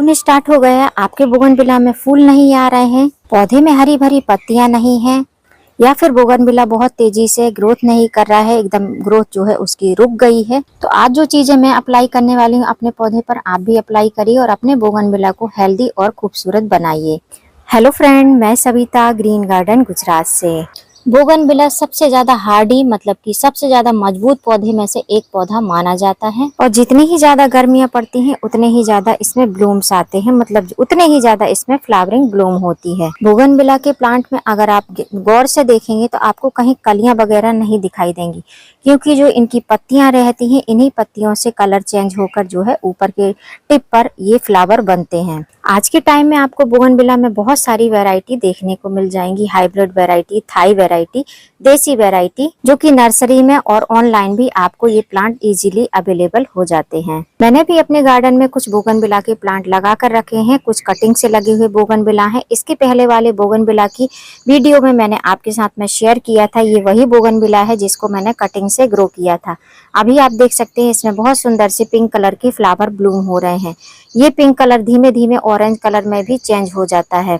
सूखने स्टार्ट हो गया है, आपके बोगनविला में फूल नहीं आ रहे हैं, पौधे में हरी भरी पत्तियां नहीं हैं, या फिर बोगनविला बहुत तेजी से ग्रोथ नहीं कर रहा है, एकदम ग्रोथ जो है उसकी रुक गई है, तो आज जो चीजें मैं अप्लाई करने वाली हूँ अपने पौधे पर, आप भी अप्लाई करिए और अपने बोगनविला को हेल्दी और खूबसूरत बनाइए। हेलो फ्रेंड, मैं सविता ग्रीन गार्डन गुजरात से। बोगनविला सबसे ज्यादा हार्डी मतलब कि सबसे ज्यादा मजबूत पौधे में से एक पौधा माना जाता है, और जितनी ही ज्यादा गर्मियां पड़ती हैं उतने ही ज्यादा इसमें ब्लूम्स आते हैं, मतलब उतने ही ज्यादा इसमें फ्लावरिंग ब्लूम होती है। बोगनविला के प्लांट में अगर आप गौर से देखेंगे तो आपको कहीं कलियां वगैरह नहीं दिखाई देंगी, क्योंकि जो इनकी पत्तियां रहती हैं इन्हीं पत्तियों से कलर चेंज होकर जो है ऊपर के टिप पर ये फ्लावर बनते हैं। आज के टाइम में आपको बोगनविला में बहुत सारी वैरायटी देखने को मिल जाएंगी, हाइब्रिड वैरायटी, थाई वैरायटी, देसी वैरायटी, जो कि नर्सरी में और ऑनलाइन भी आपको ये प्लांट इजीली अवेलेबल हो जाते हैं। मैंने भी अपने गार्डन में कुछ बोगनविला के प्लांट लगा कर रखे हैं, कुछ कटिंग से लगे हुए बोगनविला हैं। इसके पहले वाले बोगनविला की वीडियो में मैंने आपके साथ में शेयर किया था, ये वही बोगनविला है जिसको मैंने कटिंग से ग्रो किया था। अभी आप देख सकते हैं इसमें बहुत सुंदर से पिंक कलर के फ्लावर ब्लूम हो रहे हैं। ये पिंक कलर धीमे धीमे ऑरेंज कलर में भी चेंज हो जाता है,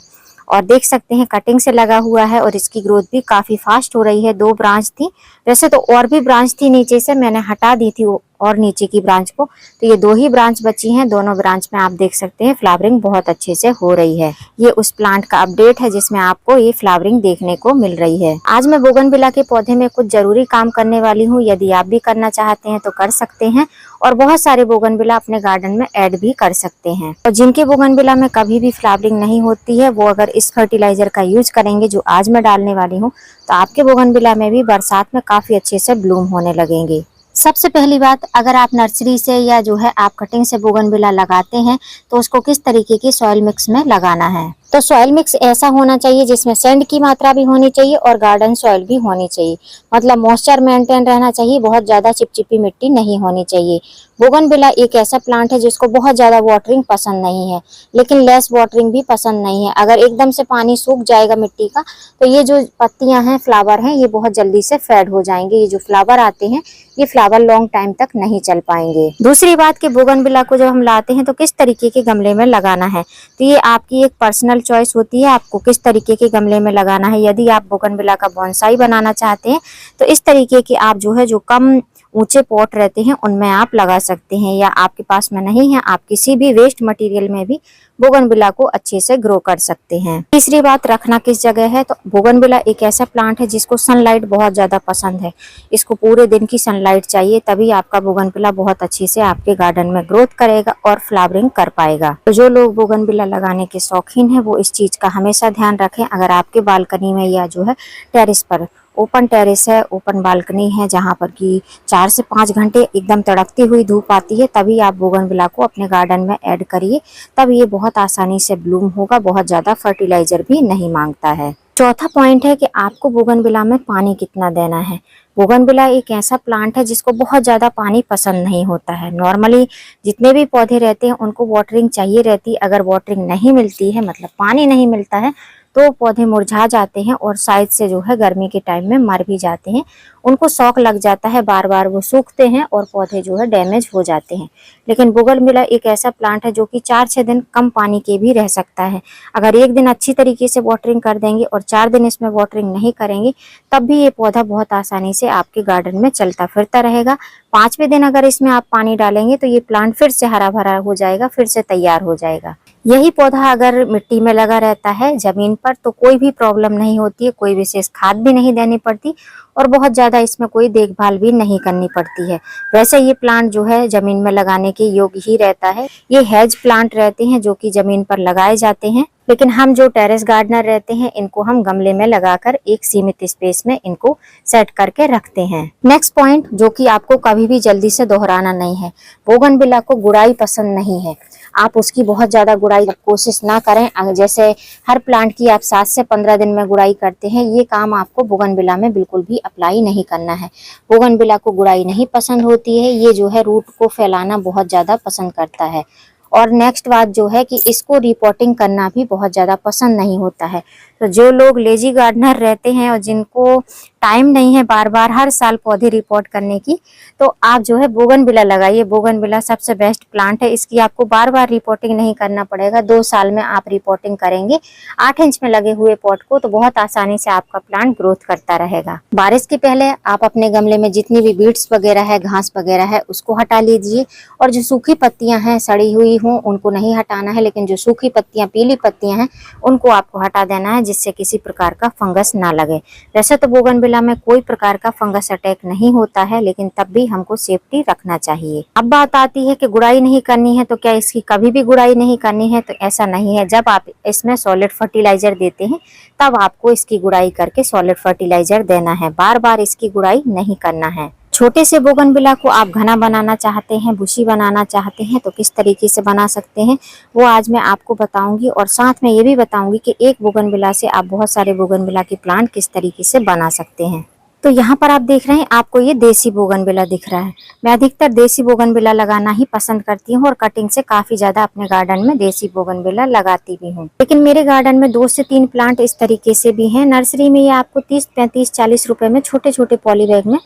और देख सकते हैं कटिंग से लगा हुआ है और इसकी ग्रोथ भी काफी फास्ट हो रही है। 2 ब्रांच थी, वैसे तो और भी ब्रांच थी नीचे से, मैंने हटा दी थी वो और नीचे की ब्रांच को, तो ये 2 ही ब्रांच बची हैं। दोनों ब्रांच में आप देख सकते हैं फ्लावरिंग बहुत अच्छे से हो रही है। ये उस प्लांट का अपडेट है जिसमें आपको ये फ्लावरिंग देखने को मिल रही है। आज मैं बोगनविला के पौधे में कुछ जरूरी काम करने वाली हूँ, यदि आप भी करना चाहते हैं तो कर सकते हैं, और बहुत सारे बोगनविला अपने गार्डन में ऐड भी कर सकते हैं। और जिनके बोगनविला में कभी भी फ्लावरिंग नहीं होती है, वो अगर इस फर्टिलाइजर का यूज करेंगे जो आज मैं डालने वाली हूँ, तो आपके बोगनविला में भी बरसात में काफी अच्छे से ब्लूम होने लगेंगे। सबसे पहली बात, अगर आप नर्सरी से या जो है आप कटिंग से बोगनविला लगाते हैं तो उसको किस तरीके की सॉइल मिक्स में लगाना है। तो सॉइल मिक्स ऐसा होना चाहिए जिसमें सैंड की मात्रा भी होनी चाहिए और गार्डन सॉइल भी होनी चाहिए, मतलब मॉइस्चर मेंटेन रहना चाहिए, बहुत ज्यादा चिपचिपी मिट्टी नहीं होनी चाहिए। बोगनविला एक ऐसा प्लांट है जिसको बहुत ज्यादा वाटरिंग पसंद नहीं है, लेकिन लेस वाटरिंग भी पसंद नहीं है। अगर एकदम से पानी सूख जाएगा मिट्टी का तो ये जो पत्तियां हैं, फ्लावर हैं, ये बहुत जल्दी से फेड हो जाएंगे। ये जो फ्लावर आते हैं ये फ्लावर लॉन्ग टाइम तक नहीं चल पाएंगे। दूसरी बात कि बोगनविला को जब हम लाते हैं तो किस तरीके के गमले में लगाना है, तो ये आपकी एक पर्सनल चॉइस होती है, आपको किस तरीके के गमले में लगाना है। यदि आप बोगनविला का बोनसाई बनाना चाहते हैं तो इस तरीके के आप जो है जो कम ऊंचे पॉट रहते हैं उनमें आप लगा सकते हैं, या आपके पास में नहीं है आप किसी भी वेस्ट मटेरियल में भी बोगनविला को अच्छे से ग्रो कर सकते हैं। तीसरी बात, रखना किस जगह है, तो बोगनविला एक ऐसा प्लांट है जिसको सनलाइट बहुत ज्यादा पसंद है। इसको पूरे दिन की सनलाइट चाहिए, तभी आपका बोगनविला बहुत अच्छे से आपके गार्डन में ग्रोथ करेगा और फ्लावरिंग कर पाएगा। तो जो लोग बोगनविला लगाने के शौकीन है वो इस चीज का हमेशा ध्यान रखें। अगर आपके बालकनी में या जो है टेरेस पर, ओपन टेरेस है, ओपन बालकनी है, जहां पर कि 4 से 5 घंटे एकदम तड़कती हुई धूप आती है, तभी आप बोगनविला को अपने गार्डन में ऐड करिए, तब ये बहुत आसानी से ब्लूम होगा, बहुत ज्यादा फर्टिलाइजर भी नहीं मांगता है। चौथा पॉइंट है कि आपको बोगनविला में पानी कितना देना है। बोगनविला एक ऐसा प्लांट है जिसको बहुत ज्यादा पानी पसंद नहीं होता है। नॉर्मली जितने भी पौधे रहते हैं उनको वाटरिंग चाहिए रहती है, अगर वाटरिंग नहीं मिलती है, मतलब पानी नहीं मिलता है, तो पौधे मुरझा जाते हैं और साइड से जो है गर्मी के टाइम में मर भी जाते हैं। उनको शौक लग जाता है, बार बार वो सूखते हैं और पौधे जो है डैमेज हो जाते हैं। लेकिन बोगनविला एक ऐसा प्लांट है जो कि 4-6 दिन कम पानी के भी रह सकता है। अगर एक दिन अच्छी तरीके से वाटरिंग कर देंगे और 4 दिन इसमें वाटरिंग नहीं करेंगे, तब भी ये पौधा बहुत आसानी से आपके गार्डन में चलता फिरता रहेगा। 5वें दिन अगर इसमें आप पानी डालेंगे तो ये प्लांट फिर से हरा भरा हो जाएगा, फिर से तैयार हो जाएगा। यही पौधा अगर मिट्टी में लगा रहता है जमीन पर तो कोई भी प्रॉब्लम नहीं होती है, कोई विशेष खाद भी नहीं देनी पड़ती और बहुत ज्यादा इसमें कोई देखभाल भी नहीं करनी पड़ती है। वैसे ये प्लांट जो है जमीन में लगाने के योग्य ही रहता है। ये हेज प्लांट रहते हैं जो कि जमीन पर लगाए जाते हैं, लेकिन हम जो टेरेस गार्डनर रहते हैं इनको हम गमले में लगाकर एक सीमित स्पेस में इनको सेट करके रखते हैं। नेक्स्ट पॉइंट जो कि आपको कभी भी जल्दी से दोहराना नहीं है, बोगनविला को गुड़ाई पसंद नहीं है। आप उसकी बहुत ज्यादा गुड़ाई कोशिश ना करें। जैसे हर प्लांट की आप 7 से 15 दिन में गुड़ाई करते हैं, ये काम आपको बोगनविला में बिल्कुल भी अप्लाई नहीं करना है। बोगनविला को गुड़ाई नहीं पसंद होती है, ये जो है रूट को फैलाना बहुत ज्यादा पसंद करता है। और नेक्स्ट बात जो है कि इसको रिपोर्टिंग करना भी बहुत ज्यादा पसंद नहीं होता है। तो जो लोग लेजी गार्डनर रहते हैं और जिनको टाइम नहीं है बार बार हर साल पौधे रिपोर्ट करने की, तो आप जो है बोगनविला लगाइए। बोगनविला सबसे बेस्ट प्लांट है, इसकी आपको बार बार रिपोर्टिंग नहीं करना पड़ेगा। 2 साल में आप रिपोर्टिंग करेंगे 8 इंच में लगे हुए पॉट को, तो बहुत आसानी से आपका प्लांट ग्रोथ करता रहेगा। बारिश के पहले आप अपने गमले में जितनी भी बीड्स वगैरह है, घास वगैरह है, उसको हटा लीजिए। और जो सूखी पत्तियां हैं सड़ी हुई हों उनको नहीं हटाना है, लेकिन जो सूखी पत्तियां, पीली पत्तियां हैं, उनको आपको हटा देना है, जिससे किसी प्रकार का फंगस ना लगे। वैसे तो बोगनविला में कोई प्रकार का फंगस अटैक नहीं होता है, लेकिन तब भी हमको सेफ्टी रखना चाहिए। अब बात आती है कि गुड़ाई नहीं करनी है, तो क्या इसकी कभी भी गुड़ाई नहीं करनी है? तो ऐसा नहीं है। जब आप इसमें सॉलिड फर्टिलाइजर देते हैं तब आपको इसकी गुड़ाई करके सॉलिड फर्टिलाइजर देना है, बार बार इसकी गुड़ाई नहीं करना है। छोटे से बोगनविला को आप घना बनाना चाहते हैं, बुशी बनाना चाहते हैं, तो किस तरीके से बना सकते हैं वो आज मैं आपको बताऊंगी। और साथ में ये भी बताऊंगी कि एक बोगनविला से आप बहुत सारे बोगनविला के प्लांट किस तरीके से बना सकते हैं। तो यहाँ पर आप देख रहे हैं, आपको ये देसी बोगनविला दिख रहा है। मैं अधिकतर देसी बोगनविला लगाना ही पसंद करती हूँ और कटिंग से काफी ज्यादा अपने गार्डन में देसी बोगनविला लगाती भी हूँ। लेकिन मेरे गार्डन में 2 से 3 प्लांट इस तरीके से भी हैं। नर्सरी में ये आपको 30, 35, 40 रुपए में छोटे छोटे पॉली बैग में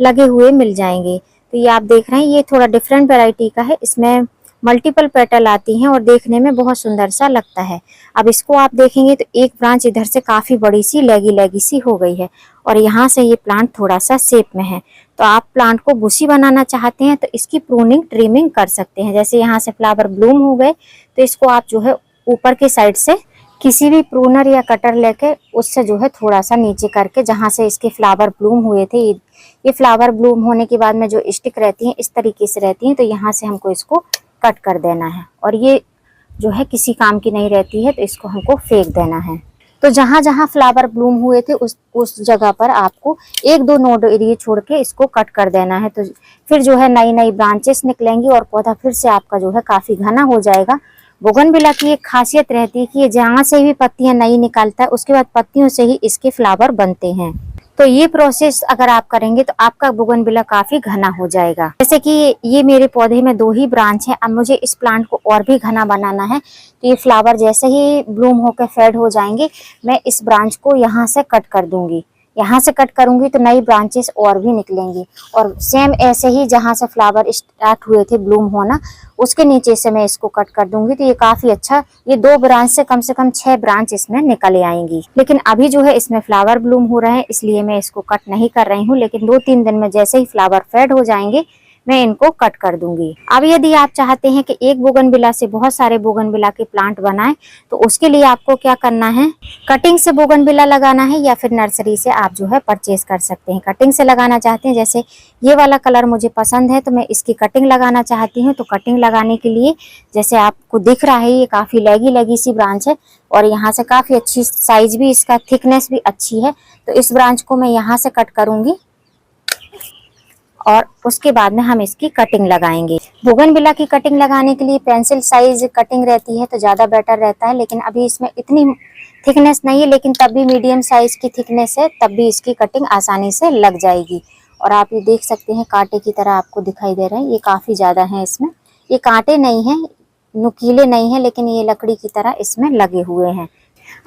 लगे हुए मिल जाएंगे। तो ये आप देख रहे हैं, ये थोड़ा डिफरेंट वैरायटी का है, इसमें मल्टीपल पेटल आती हैं और देखने में बहुत सुंदर सा लगता है। अब इसको आप देखेंगे तो एक ब्रांच इधर से काफी बड़ी सी लेगी लेगी सी हो गई है और यहाँ से ये प्लांट थोड़ा सा शेप में है। तो आप प्लांट को बुशी बनाना चाहते हैं तो इसकी प्रूनिंग, ट्रिमिंग कर सकते हैं। जैसे यहाँ से फ्लावर ब्लूम हो गए तो इसको आप जो है ऊपर के साइड से किसी भी प्रूनर या कटर लेके उससे जो है थोड़ा सा नीचे करके, जहाँ से इसके फ्लावर ब्लूम हुए थे, ये फ्लावर ब्लूम होने के बाद में जो स्टिक रहती हैं इस तरीके से रहती हैं, तो यहाँ से हमको इसको कट कर देना है। और ये जो है किसी काम की नहीं रहती है, तो इसको हमको फेंक देना है। तो जहाँ जहाँ फ्लावर ब्लूम हुए थे उस जगह पर आपको 1-2 नोड एरिया छोड़ के इसको कट कर देना है। तो फिर जो है नई नई ब्रांचेस निकलेंगी और पौधा फिर से आपका जो है काफी घना हो जाएगा। बोगनविला की एक खासियत रहती है कि ये जहाँ से भी पत्तियां नई निकालता है उसके बाद पत्तियों से ही इसके फ्लावर बनते हैं। तो ये प्रोसेस अगर आप करेंगे तो आपका बोगनविला काफी घना हो जाएगा। जैसे कि ये मेरे पौधे में 2 ही ब्रांच है। अब मुझे इस प्लांट को और भी घना बनाना है, तो ये फ्लावर जैसे ही ब्लूम होकर फेड हो जाएंगे, मैं इस ब्रांच को यहाँ से कट कर दूंगी। यहाँ से कट करूंगी तो नई ब्रांचेस और भी निकलेंगी। और सेम ऐसे ही जहाँ से फ्लावर स्टार्ट हुए थे ब्लूम होना, उसके नीचे से मैं इसको कट कर दूंगी। तो ये काफी अच्छा, ये 2 ब्रांच से कम 6 ब्रांच इसमें निकल आएंगी। लेकिन अभी जो है इसमें फ्लावर ब्लूम हो रहे हैं, इसलिए मैं इसको कट नहीं कर रही हूँ। लेकिन 2-3 दिन में जैसे ही फ्लावर फेड हो जाएंगे मैं इनको कट कर दूंगी। अब यदि आप चाहते हैं कि एक बोगनविला से बहुत सारे बोगनविला के प्लांट बनाएं, तो उसके लिए आपको क्या करना है, कटिंग से बोगनविला लगाना है या फिर नर्सरी से आप जो है परचेज कर सकते हैं। कटिंग से लगाना चाहते हैं, जैसे ये वाला कलर मुझे पसंद है तो मैं इसकी कटिंग लगाना चाहती हूँ। तो कटिंग लगाने के लिए जैसे आपको दिख रहा है, ये काफी लेगी लेगी सी ब्रांच है और यहाँ से काफी अच्छी साइज भी, इसका थिकनेस भी अच्छी है। तो इस ब्रांच को मैं यहाँ से कट करूंगी और उसके बाद में हम इसकी कटिंग लगाएंगे। बोगनविला की कटिंग लगाने के लिए पेंसिल साइज कटिंग रहती है तो ज़्यादा बेटर रहता है, लेकिन अभी इसमें इतनी थिकनेस नहीं है, लेकिन तब भी मीडियम साइज की थिकनेस है, तब भी इसकी कटिंग आसानी से लग जाएगी। और आप ये देख सकते हैं कांटे की तरह आपको दिखाई दे रहे हैं, ये काफ़ी ज़्यादा हैं इसमें। ये कांटे नहीं हैं, नुकीले नहीं हैं, लेकिन ये लकड़ी की तरह इसमें लगे हुए हैं।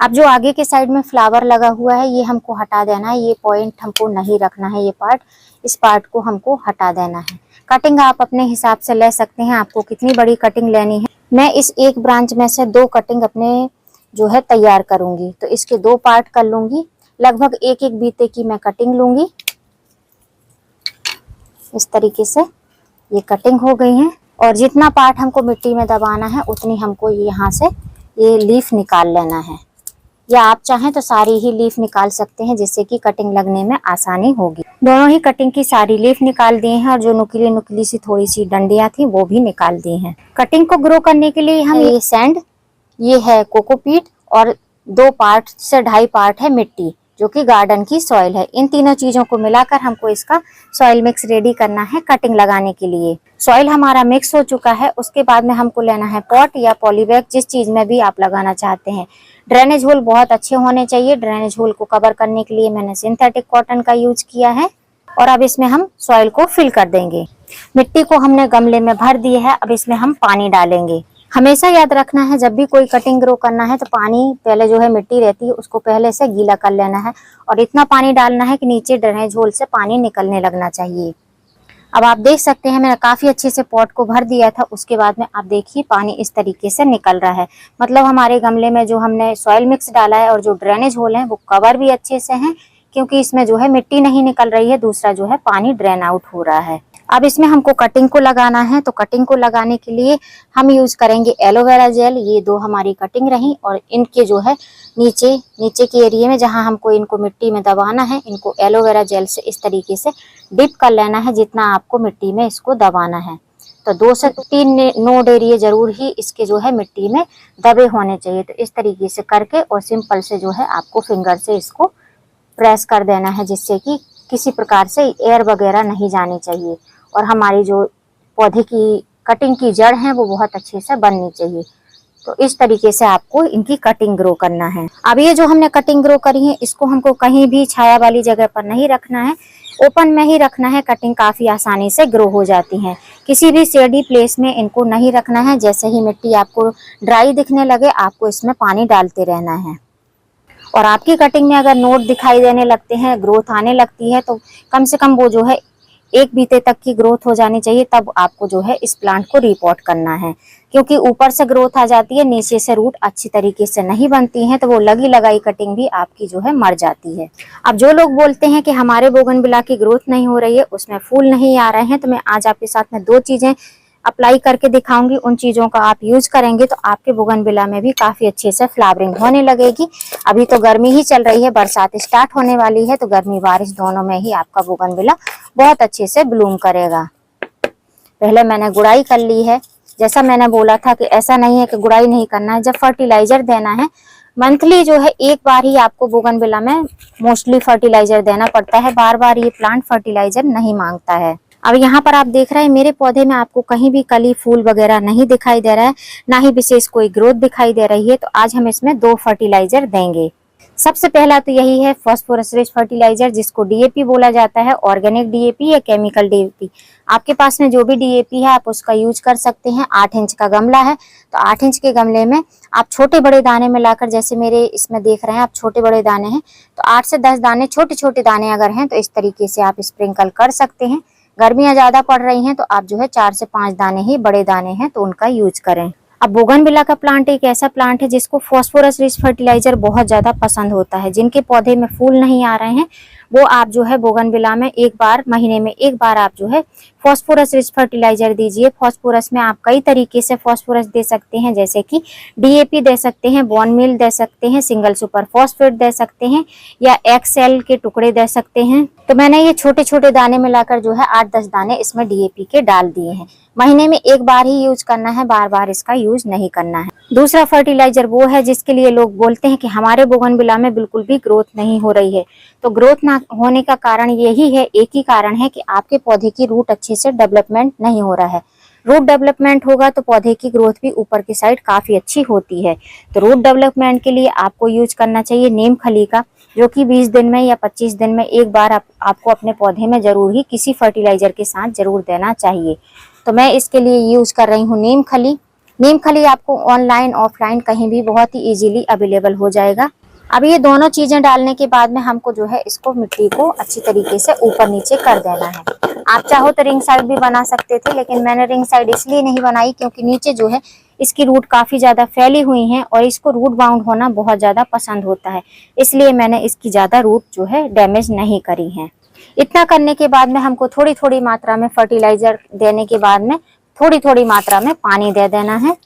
अब जो आगे के साइड में फ्लावर लगा हुआ है ये हमको हटा देना है, ये पॉइंट हमको नहीं रखना है, ये पार्ट, इस पार्ट को हमको हटा देना है। कटिंग आप अपने हिसाब से ले सकते हैं, आपको कितनी बड़ी कटिंग लेनी है। मैं इस एक ब्रांच में से 2 कटिंग अपने जो है तैयार करूंगी, तो इसके 2 पार्ट कर लूंगी। लगभग 1-1 बीते की मैं कटिंग लूंगी। इस तरीके से ये कटिंग हो गई है और जितना पार्ट हमको मिट्टी में दबाना है उतनी हमको यहाँ से ये लीफ निकाल लेना है, या आप चाहें तो सारी ही लीफ निकाल सकते हैं, जिससे कि कटिंग लगने में आसानी होगी। दोनों ही कटिंग की सारी लीफ निकाल दी हैं और जो नुकीली नुकीली सी थोड़ी सी डंडियां थी वो भी निकाल दी हैं। कटिंग को ग्रो करने के लिए हम ये सैंड, ये है कोकोपीट और 2 पार्ट से 2.5 पार्ट है मिट्टी, जो कि गार्डन की सॉइल है। इन तीनों चीजों को मिलाकर हमको इसका सॉइल मिक्स रेडी करना है कटिंग लगाने के लिए। सॉइल हमारा मिक्स हो चुका है, उसके बाद में हमको लेना है पॉट या पॉलीबैग, जिस चीज में भी आप लगाना चाहते हैं। ड्रेनेज होल बहुत अच्छे होने चाहिए। ड्रेनेज होल को कवर करने के लिए मैंने सिंथेटिक कॉटन का यूज किया है। और अब इसमें हम सॉइल को फिल कर देंगे। मिट्टी को हमने गमले में भर दी है, अब इसमें हम पानी डालेंगे। हमेशा याद रखना है जब भी कोई कटिंग ग्रो करना है तो पानी पहले जो है मिट्टी रहती है उसको पहले से गीला कर लेना है और इतना पानी डालना है कि नीचे ड्रेनेज होल से पानी निकलने लगना चाहिए। अब आप देख सकते हैं मैंने काफी अच्छे से पॉट को भर दिया था, उसके बाद में आप देखिए पानी इस तरीके से निकल रहा है। मतलब हमारे गमले में जो हमने सॉइल मिक्स डाला है और जो ड्रेनेज होल है वो कवर भी अच्छे से हैं, क्योंकि इसमें जो है मिट्टी नहीं निकल रही है, दूसरा जो है पानी ड्रेन आउट हो रहा है। अब इसमें हमको कटिंग को लगाना है, तो कटिंग को लगाने के लिए हम यूज करेंगे एलोवेरा जेल। ये दो हमारी कटिंग रही और इनके जो है नीचे नीचे के एरिया में जहां हमको इनको मिट्टी में दबाना है, इनको एलोवेरा जेल से इस तरीके से डिप कर लेना है जितना आपको मिट्टी में इसको दबाना है। तो 2 से 3 नोड एरिया जरूर ही इसके जो है मिट्टी में दबे होने चाहिए। तो इस तरीके से करके और सिंपल से जो है आपको फिंगर से इसको प्रेस कर देना है, जिससे कि किसी प्रकार से एयर वगैरह नहीं जानी चाहिए और हमारी जो पौधे की कटिंग की जड़ है वो बहुत अच्छे से बननी चाहिए। तो इस तरीके से आपको इनकी कटिंग ग्रो करना है। अब ये जो हमने कटिंग ग्रो करी है इसको हमको कहीं भी छाया वाली जगह पर नहीं रखना है, ओपन में ही रखना है। कटिंग काफी आसानी से ग्रो हो जाती है। किसी भी शेडी प्लेस में इनको नहीं रखना है। जैसे ही मिट्टी आपको ड्राई दिखने लगे आपको इसमें पानी डालते रहना है। और आपकी कटिंग में अगर नोट दिखाई देने लगते हैं, ग्रोथ आने लगती है, तो कम से कम वो जो है 1 बीते तक की ग्रोथ हो जानी चाहिए, तब आपको जो है इस प्लांट को रिपोर्ट करना है। क्योंकि ऊपर से ग्रोथ आ जाती है, नीचे से रूट अच्छी तरीके से नहीं बनती है, तो वो लगी लगाई कटिंग भी आपकी जो है मर जाती है। अब जो लोग बोलते हैं कि हमारे बोगनविला की ग्रोथ नहीं हो रही है, उसमें फूल नहीं आ रहे हैं, तो मैं आज आपके साथ में 2 चीजें अप्लाई करके दिखाऊंगी। उन चीजों का आप यूज करेंगे तो आपके बोगनविला में भी काफी अच्छे से फ्लावरिंग होने लगेगी। अभी तो गर्मी ही चल रही है, बरसात स्टार्ट होने वाली है, तो गर्मी बारिश दोनों में ही आपका बोगनविला बहुत अच्छे से ब्लूम करेगा। पहले मैंने गुड़ाई कर ली है। जैसा मैंने बोला था कि ऐसा नहीं है कि गुड़ाई नहीं करना है, जब फर्टिलाइजर देना है मंथली जो है 1 बार ही आपको बोगनविला में मोस्टली फर्टिलाइजर देना पड़ता है। बार बार ये प्लांट फर्टिलाइजर नहीं मांगता है। अब यहाँ पर आप देख रहे हैं मेरे पौधे में आपको कहीं भी कली फूल वगैरह नहीं दिखाई दे रहा है, ना ही विशेष कोई ग्रोथ दिखाई दे रही है। तो आज हम इसमें 2 फर्टिलाइजर देंगे। सबसे पहला तो यही है फास्फोरस रिच फर्टिलाइजर, जिसको डीएपी बोला जाता है, ऑर्गेनिक डीएपी या केमिकल डीएपी। आपके पास में जो भी डीएपी है आप उसका यूज कर सकते हैं। 8 इंच का गमला है तो 8 इंच के गमले में आप छोटे बड़े दाने मिलाकर, जैसे मेरे इसमें देख रहे हैं आप छोटे बड़े दाने हैं, तो 8 से 10 दाने छोटे छोटे दाने अगर हैं तो इस तरीके से आप स्प्रिंकल कर सकते हैं। गर्मियां ज्यादा पड़ रही हैं तो आप जो है 4 से 5 दाने ही बड़े दाने हैं तो उनका यूज करें। अब बोगनविला का प्लांट एक ऐसा प्लांट है जिसको फास्फोरस रिच फर्टिलाइजर बहुत ज्यादा पसंद होता है। जिनके पौधे में फूल नहीं आ रहे हैं वो आप जो है बोगनविला में 1 बार, महीने में 1 बार आप जो है फास्फोरस रिच फर्टिलाइजर दीजिए। फास्फोरस में आप कई तरीके से फास्फोरस दे सकते हैं, जैसे कि डीएपी दे सकते हैं, बोन मील दे सकते हैं, सिंगल सुपर फॉस्फेट दे सकते हैं या एक्सएल के टुकड़े दे सकते हैं। तो मैंने ये छोटे छोटे दाने मिलाकर जो है 8-10 दाने इसमें डीएपी के डाल दिए हैं। महीने में 1 बार ही यूज करना है, बार बार इसका यूज नहीं करना है। दूसरा फर्टिलाइजर वो है जिसके लिए लोग बोलते हैं कि हमारे बोगनविला में बिल्कुल भी ग्रोथ नहीं हो रही है। तो ग्रोथ ना होने का कारण यही है, एक ही कारण है कि आपके पौधे की रूट अच्छे से डेवलपमेंट नहीं हो रहा है। रूट डेवलपमेंट होगा तो पौधे की ग्रोथ भी ऊपर की साइड काफी अच्छी होती है। तो रूट डेवलपमेंट के लिए आपको यूज करना चाहिए नीम खली का, जो कि 20 दिन में या 25 दिन में 1 बार आपको अपने पौधे में जरूर ही किसी फर्टिलाइजर के साथ जरूर देना चाहिए। तो मैं इसके लिए यूज कर रही हूँ नीम खली। नीम खली आपको ऑनलाइन ऑफलाइन कहीं भी बहुत ही इजीली अवेलेबल हो जाएगा। अब ये दोनों चीजें डालने के बाद में हमको जो है इसको मिट्टी को अच्छी तरीके से ऊपर नीचे कर देना है। आप चाहो तो रिंग साइड भी बना सकते थे, लेकिन मैंने रिंग साइड इसलिए नहीं बनाई क्योंकि नीचे जो है इसकी रूट काफी ज्यादा फैली हुई हैं और इसको रूट बाउंड होना बहुत ज्यादा पसंद होता है, इसलिए मैंने इसकी ज्यादा रूट जो है डैमेज नहीं करी है। इतना करने के बाद में हमको थोड़ी थोड़ी मात्रा में फर्टिलाइजर देने के बाद में थोड़ी थोड़ी मात्रा में पानी दे देना है।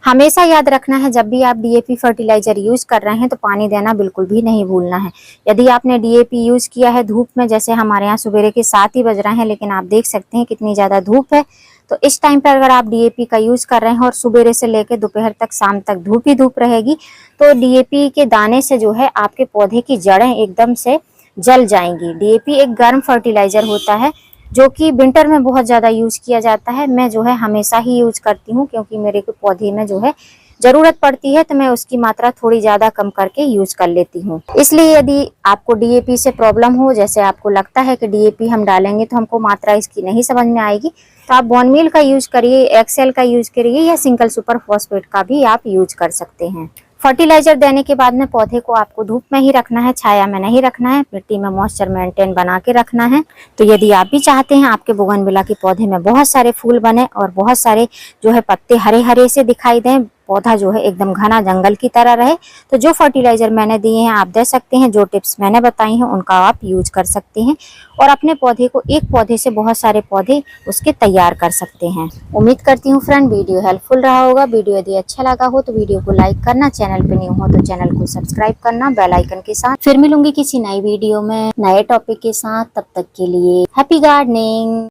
हमेशा याद रखना है जब भी आप डीएपी फर्टिलाइजर यूज कर रहे हैं तो पानी देना बिल्कुल भी नहीं भूलना है। यदि आपने डीएपी यूज किया है धूप में, जैसे हमारे यहाँ सुबेरे के 7 ही बज रहे हैं, लेकिन आप देख सकते हैं कितनी ज्यादा धूप है, तो इस टाइम पर अगर आप डीएपी का यूज कर रहे हैं और सुबेरे से लेकर दोपहर तक, शाम तक धूप ही धूप रहेगी, तो डीएपी के दाने से जो है आपके पौधे की जड़ें एकदम से जल जाएंगी। डीएपी एक गर्म फर्टिलाइजर होता है जो कि विंटर में बहुत ज्यादा यूज किया जाता है। मैं जो है हमेशा ही यूज करती हूँ क्योंकि मेरे को पौधे में जो है जरूरत पड़ती है तो मैं उसकी मात्रा थोड़ी ज्यादा कम करके यूज कर लेती हूँ। इसलिए यदि आपको डीएपी से प्रॉब्लम हो, जैसे आपको लगता है कि डीएपी हम डालेंगे तो हमको मात्रा इसकी नहीं समझ में आएगी, तो आप बोन मील का यूज करिए, एक्सेल का यूज करिए या सिंगल सुपर फॉस्फेट का भी आप यूज कर सकते हैं। फर्टिलाइजर देने के बाद में पौधे को आपको धूप में ही रखना है, छाया में नहीं रखना है, मिट्टी में मॉइस्चर मेंटेन बना के रखना है। तो यदि आप भी चाहते हैं आपके बोगनविला के पौधे में बहुत सारे फूल बने और बहुत सारे जो है पत्ते हरे हरे से दिखाई दें, पौधा जो है एकदम घना जंगल की तरह रहे, तो जो फर्टिलाइजर मैंने दिए हैं आप दे सकते हैं, जो टिप्स मैंने बताई हैं उनका आप यूज कर सकते हैं और अपने पौधे को एक पौधे से बहुत सारे पौधे उसके तैयार कर सकते हैं। उम्मीद करती हूँ फ्रेंड वीडियो हेल्पफुल रहा होगा। वीडियो यदि अच्छा लगा हो तो वीडियो को लाइक करना, चैनल पे न्यू हो तो चैनल को सब्सक्राइब करना बेल आइकन के साथ। फिर मिलूंगी किसी नई वीडियो में नए टॉपिक के साथ, तब तक के लिए हैप्पी गार्डनिंग।